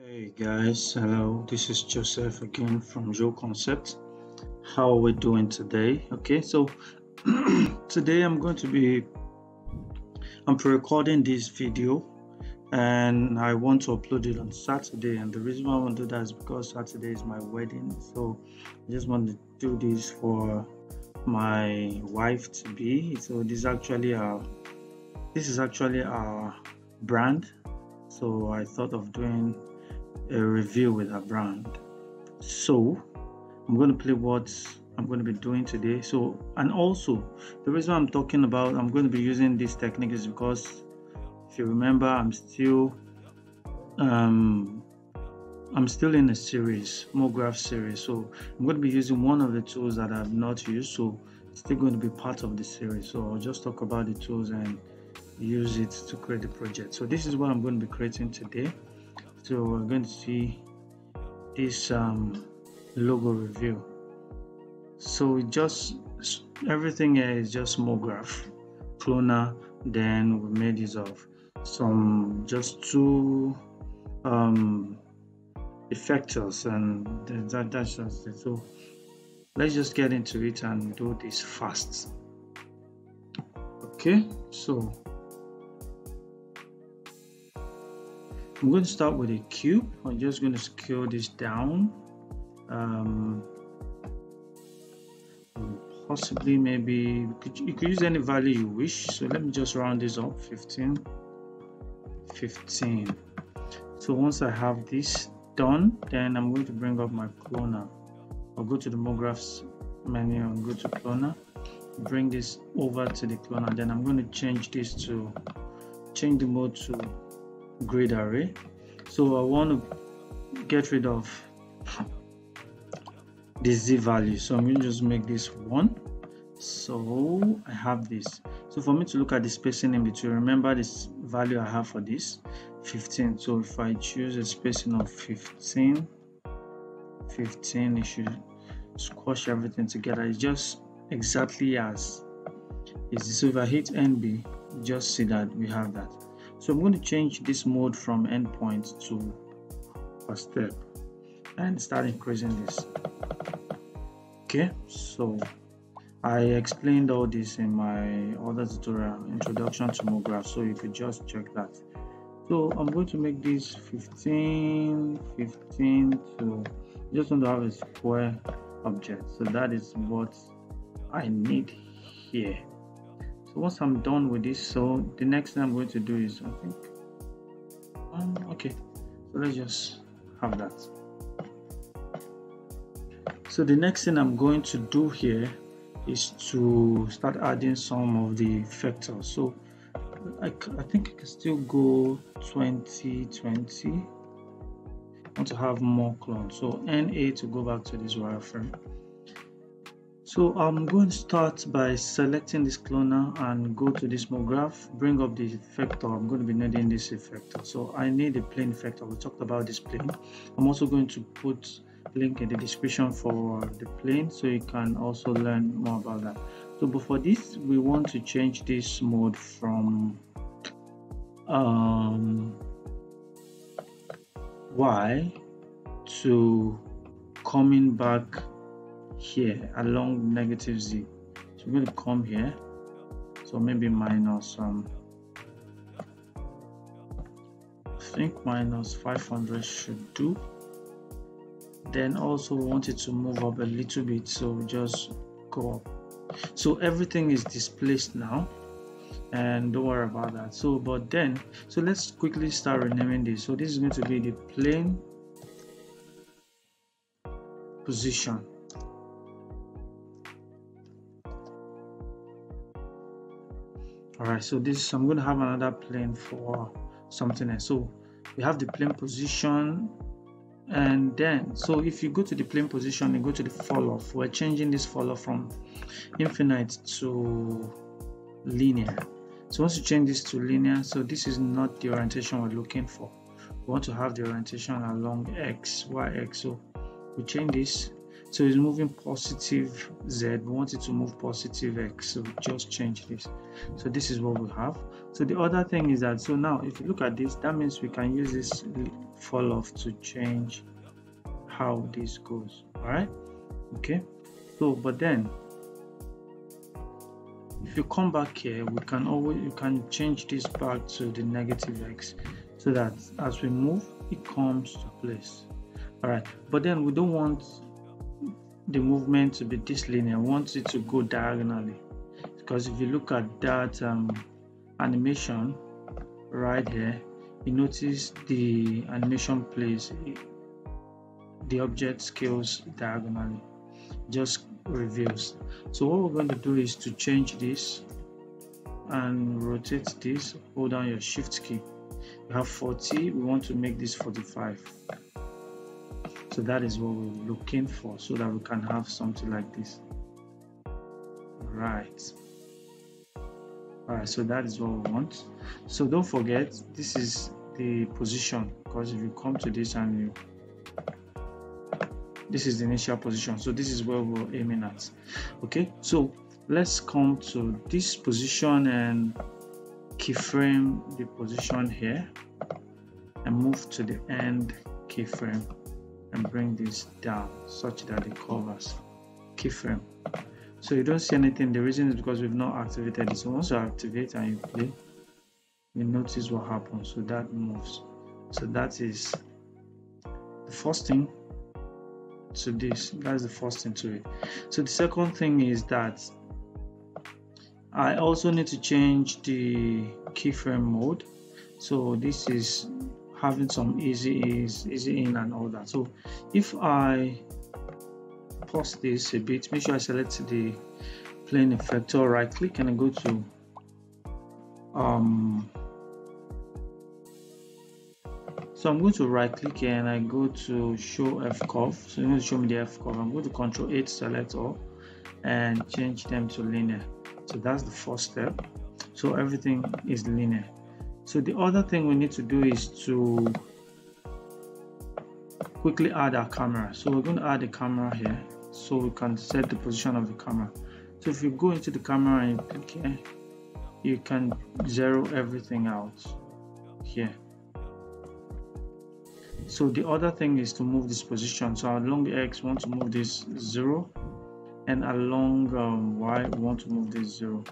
Hey guys, hello, this is Joseph again from Jouleconcepts. How are we doing today? Okay, so today I'm pre-recording this video and I want to upload it on Saturday, and the reason why I want to do that is because Saturday is my wedding. So I just want to do this for my wife to be. So this is actually our brand. So I thought of doing a review with her brand. So I'm going to play what I'm going to be doing today. So, and also the reason I'm talking about I'm going to be using this technique is because if you remember, I'm still in a series, Mograph series. So I'm going to be using one of the tools that I've not used, so it's still going to be part of the series. So I'll just talk about the tools and use it to create the project. So this is what I'm going to be creating today. So we're going to see this logo review. So everything here is just Mograph, cloner. Then we made use of just two effectors, and that's just it. So let's just get into it and do this fast. Okay, so I'm going to start with a cube. I'm just going to scale this down. Possibly, maybe you could use any value you wish. So let me just round this up, 15. So once I have this done, then I'm going to bring up my cloner. I'll go to the Mographs menu and go to cloner. Bring this over to the cloner. Then I'm going to change the mode to grid array. So I want to get rid of the z value, so I'm going to just make this 1. So I have this. So for me to look at the spacing in between, remember this value I have for this 15. So if I choose a spacing of 15, it should squash everything together. It's just exactly as is. So if I hit NB, just see that we have that. So I'm going to change this mode from endpoint to per step and start increasing this. Okay, so I explained all this in my other tutorial, Introduction to Mograph, so you could just check that. So I'm going to make this 15 to just want to have a square object. So that is what I need here. So once I'm done with this, so the next thing I'm going to do is, I think, okay, so let's just have that. So the next thing I'm going to do here is to start adding some of the effectors. So I think I can still go 20. I want to have more clones. So NA to go back to this wireframe. So I'm going to start by selecting this cloner and go to this Mograph, bring up the effector. I'm going to be needing this effector. So I need a plane effector. We talked about this plane. I'm also going to put link in the description for the plane, so you can also learn more about that. So before this, we want to change this mode from Y to coming back here along negative Z. So we're going to come here, so maybe minus I think minus 500 should do. Then also want it to move up a little bit, so just go up. So everything is displaced now, and don't worry about that. So let's quickly start renaming this. So this is going to be the plane position. Alright, so I'm going to have another plane for something else. So we have the plane position, and then so if you go to the plane position and go to the fall off, we're changing this fall off from infinite to linear. So once you change this to linear, so this is not the orientation we're looking for. We want to have the orientation along X, Y, X. So we change this. So it's moving positive Z. We want it to move positive X. So we just change this. So this is what we have. So the other thing is that, so now if you look at this, that means we can use this fall off to change how this goes. All right, okay. So but then if you come back here, you can change this back to the -x, so that as we move it comes to place. All right, but then we don't want the movement to be this linear. We want it to go diagonally, because if you look at that animation right here, you notice the animation plays, the object scales diagonally, just reveals. So what we're going to do is to change this and rotate this. Hold down your shift key. You have 40, we want to make this 45. So that is what we're looking for, so that we can have something like this. Right. Alright, so that is what we want. So don't forget, this is the position, because if you come to this and this is the initial position, so this is where we're aiming at. Okay, so let's come to this position and keyframe the position here and move to the end keyframe and bring this down such that it covers keyframe. So you don't see anything. The reason is because we've not activated it. So once you activate and you play, you notice what happens. So that moves. So that is the first thing to this. That's the first thing to it. So the second thing is that I also need to change the keyframe mode. So this is having some easy in and all that. So if I pause this a bit, make sure I select the plane effector, right click, and I go to so I'm going to right click here and I go to show F curve. So you're going to show me the F curve. I'm going to Control 8, select all, and change them to linear. So that's the first step. So everything is linear. So the other thing we need to do is to quickly add our camera. So we're going to add a camera here, so we can set the position of the camera. So if you go into the camera and you click here, you can zero everything out here. So the other thing is to move this position. So along X, we want to move this 0, and along Y, we want to move this 0.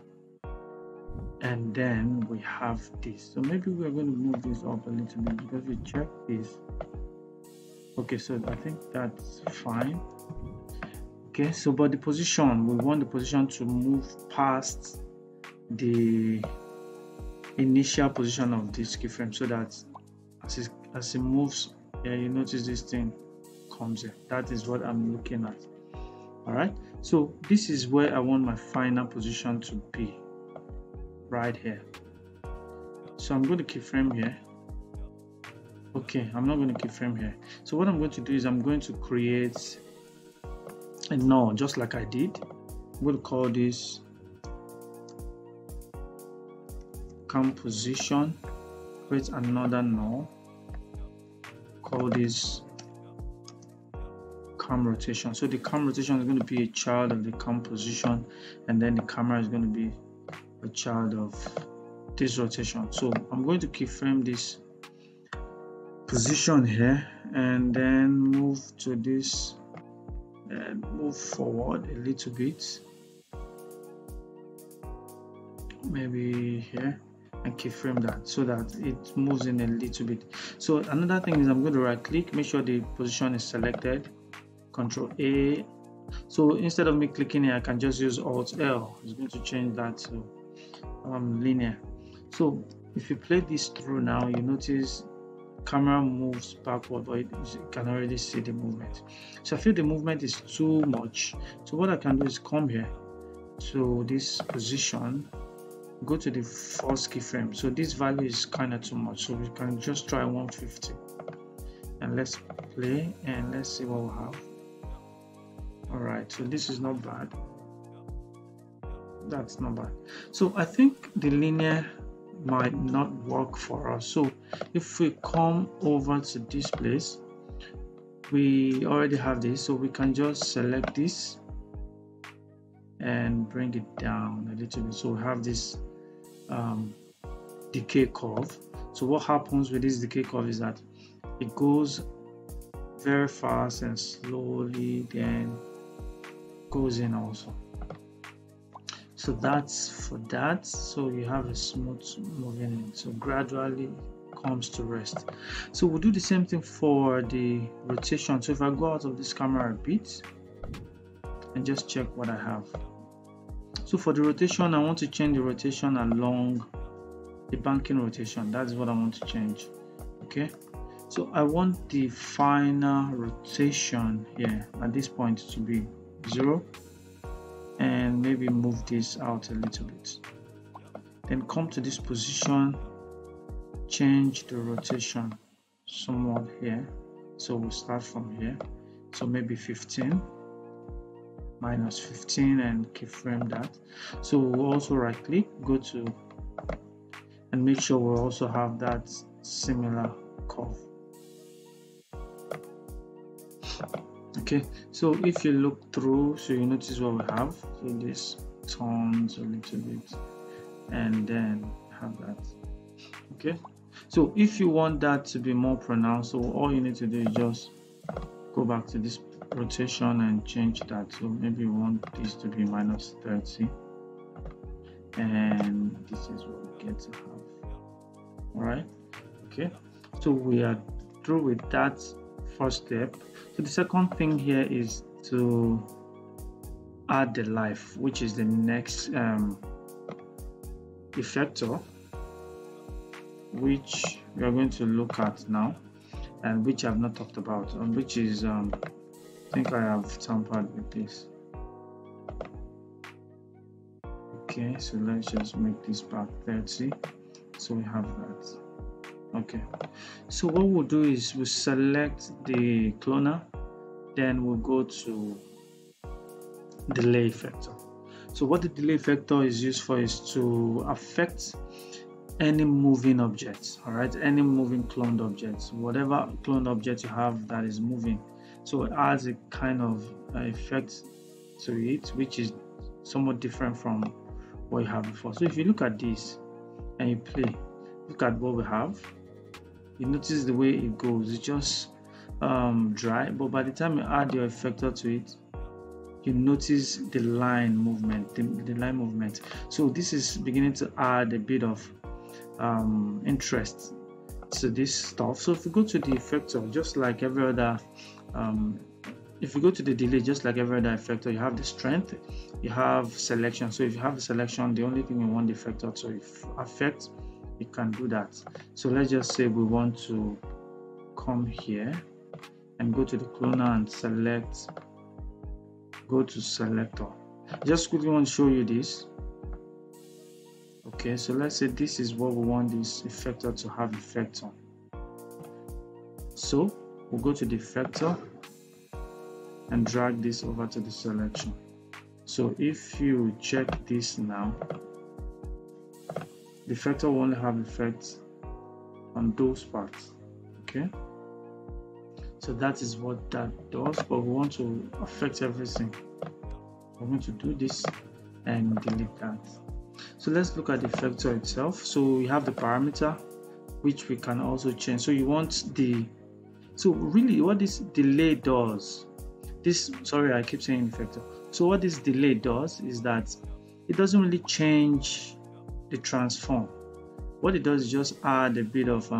And then we have this. So maybe we're going to move this up a little bit, because we check this. Okay, so I think that's fine. Okay, so but the position, we want the position to move past the initial position of this keyframe, so that as it moves, yeah, you notice this thing comes in. That is what I'm looking at. All right, so this is where I want my final position to be, right here. So I'm going to keyframe here. Okay, I'm not going to keyframe here. So what I'm going to do is I'm going to create a null, just like I did. I'm going to call this cam position, create another null, call this cam rotation. So the cam rotation is going to be a child of the cam position, and then the camera is going to be a child of this rotation. So I'm going to keyframe this position here and then move to this and move forward a little bit, maybe here, and keyframe that so that it moves in a little bit. So another thing is I'm going to right click, make sure the position is selected, Control A. So instead of me clicking here, I can just use Alt L. It's going to change that to linear. So if you play this through now, you notice camera moves backward, but you can already see the movement. So I feel the movement is too much. So what I can do is come here to this position, go to the first keyframe. So this value is kind of too much, so we can just try 150, and let's play and let's see what we have. All right, so this is not bad. That's not bad. So I think the linear might not work for us. So if we come over to this place, we already have this, so we can just select this and bring it down a little bit. So we have this decay curve. So what happens with this decay curve is that it goes very fast and slowly, then goes in also. So that's for that. So you have a smooth moving in, so gradually comes to rest. So we'll do the same thing for the rotation. So if I go out of this camera a bit and just check what I have. So for the rotation, I want to change the rotation along the banking rotation. That's what I want to change. Okay, so I want the final rotation here at this point to be 0, and maybe move this out a little bit. Then come to this position, change the rotation somewhat here. So we'll start from here. So maybe 15 minus 15 and keyframe that. So we'll also right click, go to, and make sure we also have that similar curve. Okay, so if you look through, so you notice what we have. So this turns a little bit and then have that. Okay, so if you want that to be more pronounced, so all you need to do is just go back to this rotation and change that. So maybe you want this to be minus 30, and this is what we get to have. All right, okay, so we are through with that first step. So the second thing here is to add the life, which is the next effector, which we are going to look at now, and which I've not talked about, and which is I think I have tampered with this. Okay, so let's just make this back 30, so we have that. Okay, so what we'll do is we'll select the cloner, then we'll go to delay effector. So what the delay effector is used for is to affect any moving objects. All right, any moving cloned objects, whatever cloned object you have that is moving. So it adds a kind of effect to it, which is somewhat different from what you have before. So if you look at this and you play, look at what we have, you notice the way it goes. It's just dry, but by the time you add your effector to it, you notice the line movement, the line movement. So this is beginning to add a bit of interest to this stuff. So if you go to the effector, just like every other if you go to the delay, just like every other effector, you have the strength, you have selection. So if you have the selection, the only thing you want the effector to affect, you can do that. So let's just say we want to come here and go to the cloner and select, go to selector. Just quickly want to show you this. Okay, so let's say this is what we want this effector to have effect on. So we'll go to the effector and drag this over to the selection. So if you check this now, the effector will only have effects on those parts. Okay, so that is what that does, but we want to affect everything. We're going to do this and delete that. So let's look at the effector itself. So we have the parameter, which we can also change. So you want the, so really what this delay does, this, sorry, I keep saying effector. So what this delay does is that it doesn't really change the transform. What it does is just add a bit of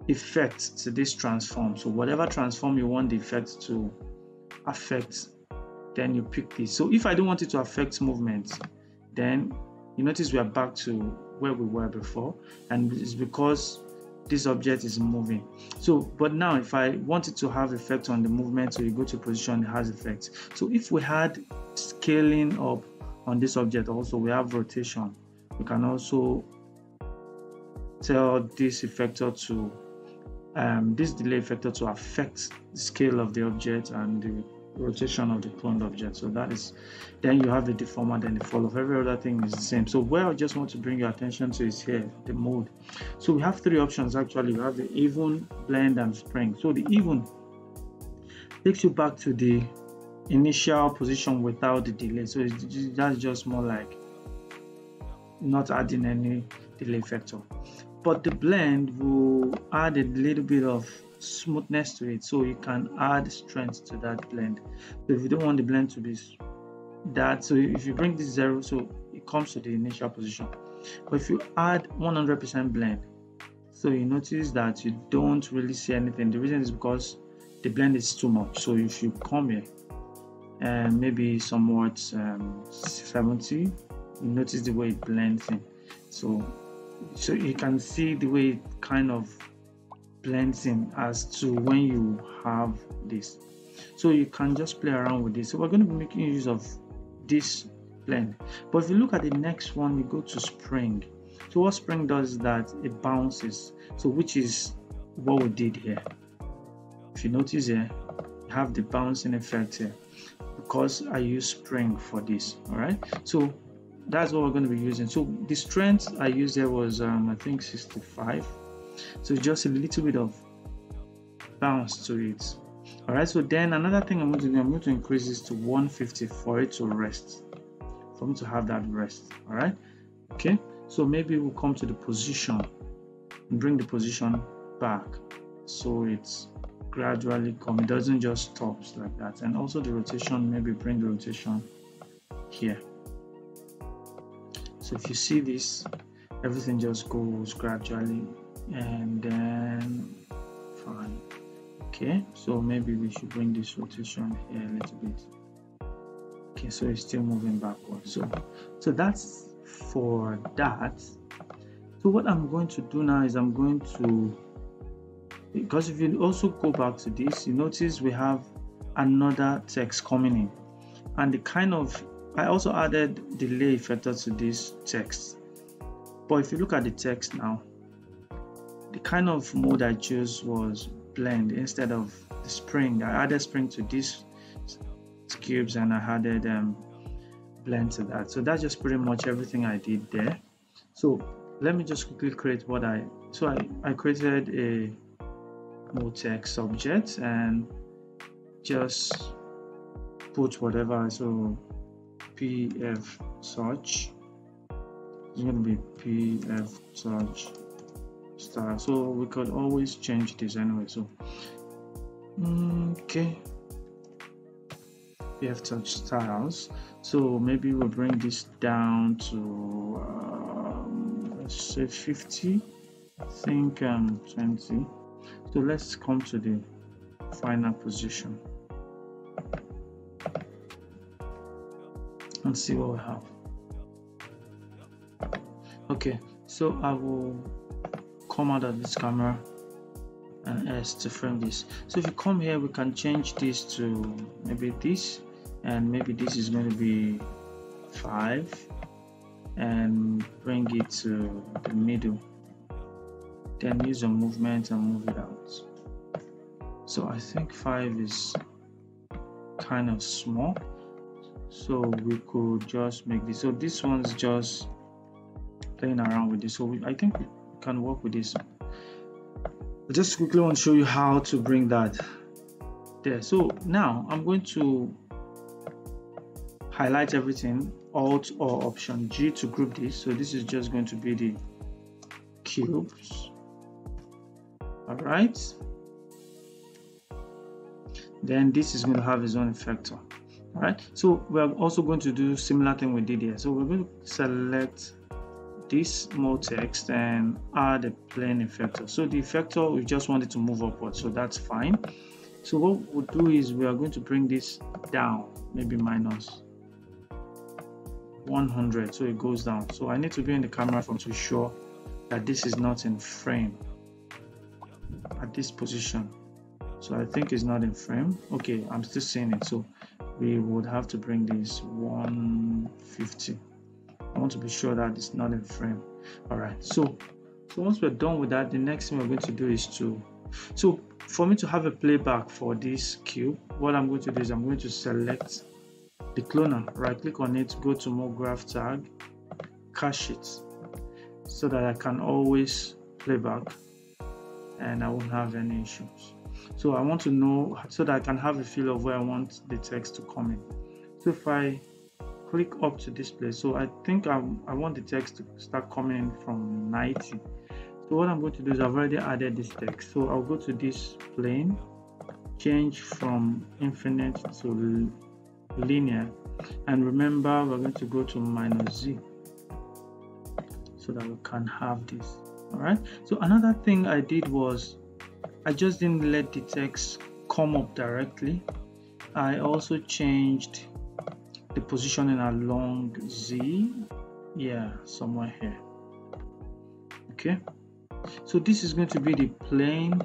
effect to this transform. So whatever transform you want the effect to affect, then you pick this. So if I don't want it to affect movement, then you notice we are back to where we were before, and it's because this object is moving. So but now if I want it to have effect on the movement, so you go to position, it has effect. So if we had scaling up on this object, also we have rotation, we can also tell this effector to this delay effector to affect the scale of the object and the rotation of the cloned object. So that is, then you have the deformer, then the fall off. Every other thing is the same. So where I just want to bring your attention to is here, the mode. So we have three options actually. We have the even, blend, and spring. So the even takes you back to the initial position without the delay. So that's just more like not adding any delay factor. but the blend will add a little bit of smoothness to it, so you can add strength to that blend. So if you don't want the blend to be that, so if you bring this 0, so it comes to the initial position. But if you add 100% blend, so you notice that you don't really see anything. The reason is because the blend is too much. So if you come here and maybe somewhat 70, you notice the way it blends in. So you can see the way it kind of blends in as to when you have this. So you can just play around with this. So we're going to be making use of this blend. But if you look at the next one, we go to spring. So what spring does is that it bounces, so which is what we did here. If you notice here, you have the bouncing effect here because I use spring for this. All right, so that's what we're going to be using. So the strength I used there was I think 65, so just a little bit of bounce to it. All right, so then another thing I'm going to do, I'm going to increase this to 150 for it to rest, for me to have that rest. All right, okay, so maybe we'll come to the position and bring the position back so it's gradually come, it doesn't just stop like that. And also the rotation, maybe bring the rotation here. So if you see this, everything just goes gradually and then fine. Okay, so maybe we should bring this rotation here a little bit. Okay, so it's still moving backwards. So that's for that. So what I'm going to do now is I'm going to, because if you also go back to this, you notice we have another text coming in, and the kind of, I also added delay effector to this text. But if you look at the text now, the kind of mode I chose was blend instead of the spring. I added spring to these cubes and I added blend to that. So that's just pretty much everything I did there. So let me just quickly create what I created a mode text subject and just put whatever. So pf search, it's going to be pf search star. So we could always change this anyway. So okay, pf search styles. So maybe we'll bring this down to let's say 50, I think 20. So let's come to the final position and see what we have. Okay, so I will come out of this camera and S to frame this. So if you come here, we can change this to maybe this, and maybe this is going to be 5, and bring it to the middle. Then use a movement and move it out. So I think 5 is kind of small, so we could just make this. So this one's just playing around with this, so I think we can work with this. I just quickly want to show you how to bring that there. So now I'm going to highlight everything, Alt or Option G to group this. So this is just going to be the cubes. All right, then this is going to have its own effector. All right, so we're also going to do similar thing we did here. So we're going to select this mode text and add a plane effector. So the effector, we just want it to move upward, so that's fine. So what we'll do is we are going to bring this down, maybe minus 100, so it goes down. So I need to be in the camera to be sure that this is not in frame at this position. So I think it's not in frame. Okay, I'm still seeing it, so we would have to bring this 150. I want to be sure that it's not in frame. All right, so once we're done with that, the next thing we're going to do is so for me to have a playback for this cube, what I'm going to do is I'm going to select the cloner, right click on it, go to Mograph tag, cache it, so that I can always play back and I won't have any issues. So I want to know, so that I can have a feel of where I want the text to come in. So if I click up to this place, so I think I want the text to start coming in from 90. So So what I'm going to do is I've already added this text, so I'll go to this plane, change from infinite to linear, and remember we're going to go to -z so that we can have this. All right, so another thing I did was I just didn't let the text come up directly. I also changed the positioning along Z, somewhere here. Okay, so this is going to be the plane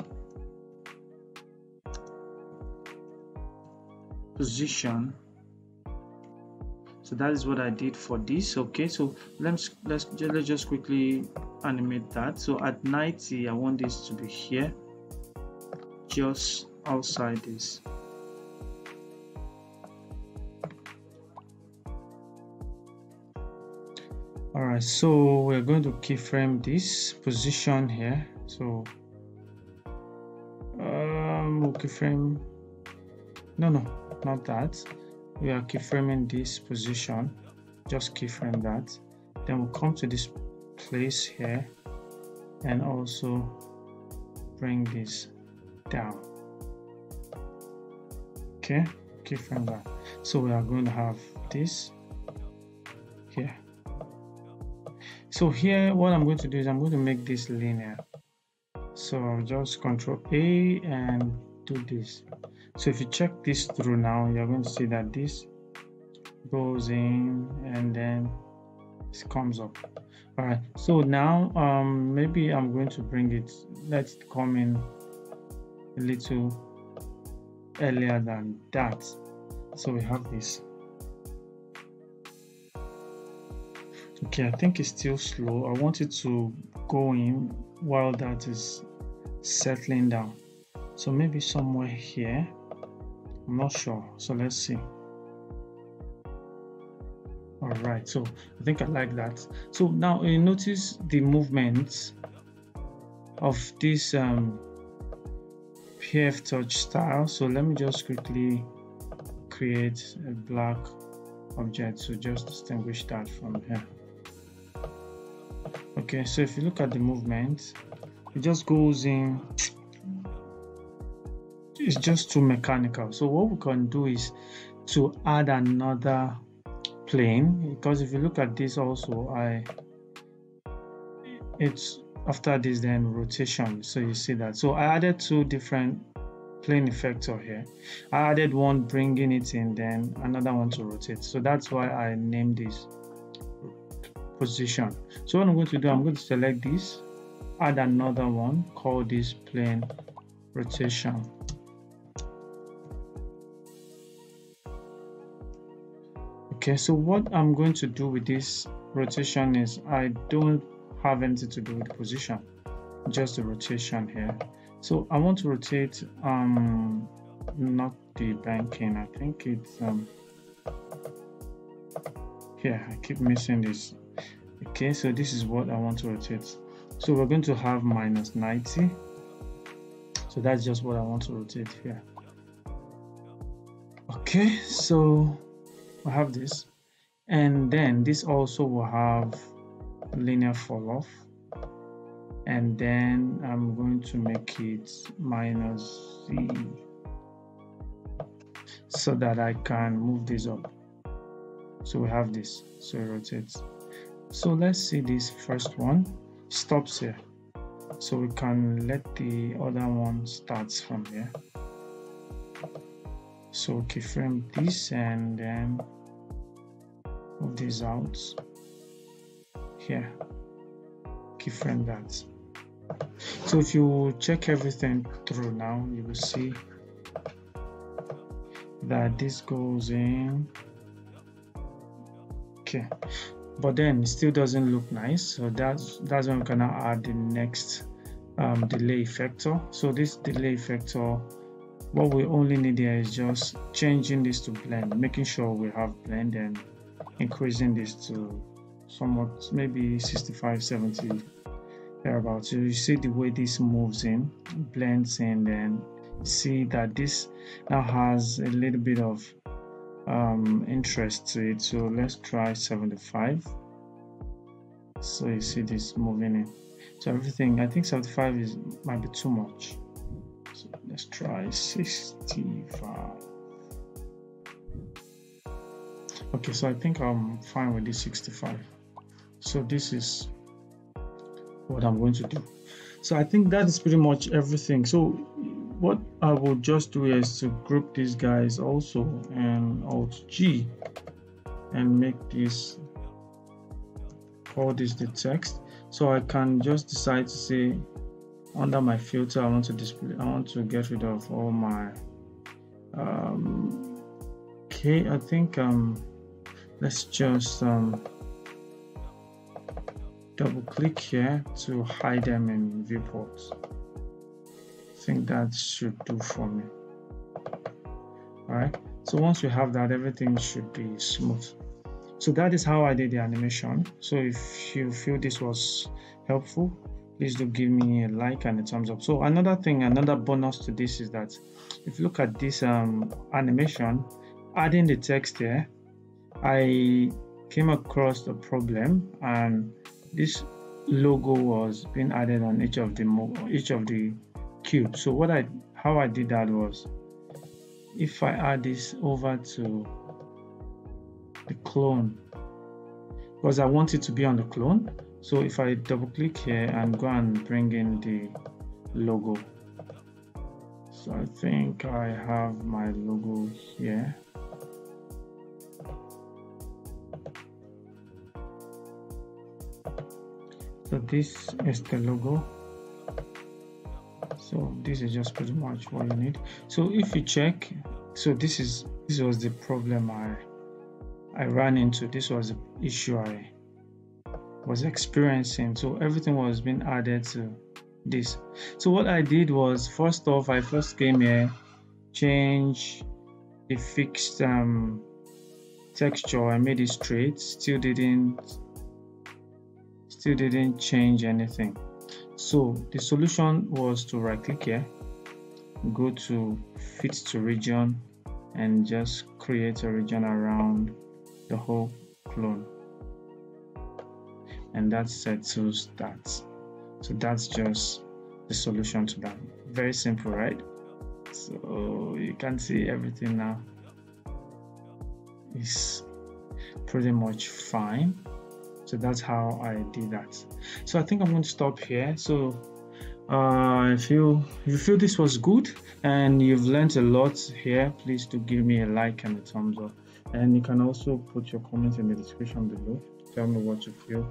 position. So that is what I did for this. Okay, so let's just quickly animate that. So at 90, I want this to be here, just outside this. All right, so we're going to keyframe this position here. So we'll keyframe. No, not that. We are keyframing this position. Just keyframe that. Then we'll come to this place here and also bring this down. Okay, keyframe that. So we are going to have this here. So here, what I'm going to do is I'm going to make this linear. So I'll just Control A and do this. So if you check this through now, you're going to see that this goes in and then it comes up. All right, so now maybe I'm going to bring it, let's come in a little earlier than that. So we have this. Okay, I think it's still slow. I want it to go in while that is settling down. So maybe somewhere here. I'm not sure. So let's see. All right, so I think I like that. So now you notice the movement of this PF touch style. So let me just quickly create a black object to just distinguish that from here. Okay, so if you look at the movement, it just goes in. It's just too mechanical. So what we can do is to add another plane, because if you look at this also, it's after this then rotation. So you see that. So I added two different plane effector here. I added one bringing it in, then another one to rotate. So that's why I named this position. So what I'm going to do, I'm going to select this, add another one, call this plane rotation. Okay, so what I'm going to do with this rotation is I don't have anything to do with the position, just the rotation here. So I want to rotate not the banking, I think it's here. I keep missing this. Okay, so this is what I want to rotate. So we're going to have -90. So that's just what I want to rotate here. Okay, so I have this, and then this also will have linear fall off, and then I'm going to make it -z so that I can move this up. So we have this, so it rotates. So let's see, this first one stops here, so we can let the other one starts from here. So keyframe this and then move this out here, keyframe that. So if you check everything through now, you will see that this goes in. Okay, but then it still doesn't look nice. So that's when we can now add the next delay effector. So this delay effector, what we only need here is just changing this to blend, making sure we have blend, and increasing this to somewhat maybe 65, 70 thereabouts. So you see the way this moves in, blends in, then see that this now has a little bit of interest to it. So let's try 75. So you see this moving in. So everything, I think 75 might be too much. So let's try 65. Okay, so I think I'm fine with this 65. So this is what I'm going to do. So I think that is pretty much everything. So what I will just do is to group these guys also, and Alt G, and make this, call this the text. So I can just decide to say under my filter, I want to display, I want to get rid of all my okay, I think let's just double click here to hide them in viewports. I think that should do for me. All right, so once we have that, everything should be smooth. So that is how I did the animation. So if you feel this was helpful, please do give me a like and a thumbs up. So another thing, another bonus to this is that if you look at this animation, adding the text here, I came across the problem, and this logo was being added on each of the cubes. So how I did that was, if I add this over to the clone, because I want it to be on the clone. So if I double click here and go and bring in the logo, so I think I have my logo here. So this is the logo. So this is just pretty much what you need. So if you check, so this was the problem I ran into. This was the issue I was experiencing. So everything was being added to this. So what I did was, first off, I first came here, change the fixed texture. I made it straight. Still didn't change anything. So the solution was to right click here, go to fit to region, and just create a region around the whole clone, and that settles that. So that's just the solution to that. Very simple, right? So you can see everything now is pretty much fine. So that's how I did that. So I think I'm going to stop here. So if you feel this was good and you've learned a lot here, please do give me a like and a thumbs up. And you can also put your comments in the description below. Tell me what you feel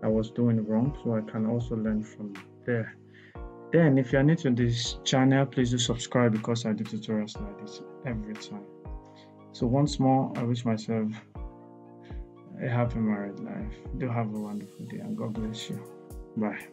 I was doing wrong, so I can also learn from there. Then if you're new to this channel, please do subscribe, because I do tutorials like this every time. So once more, I wish myself a happy married life. Do have a wonderful day, and God bless you. Bye.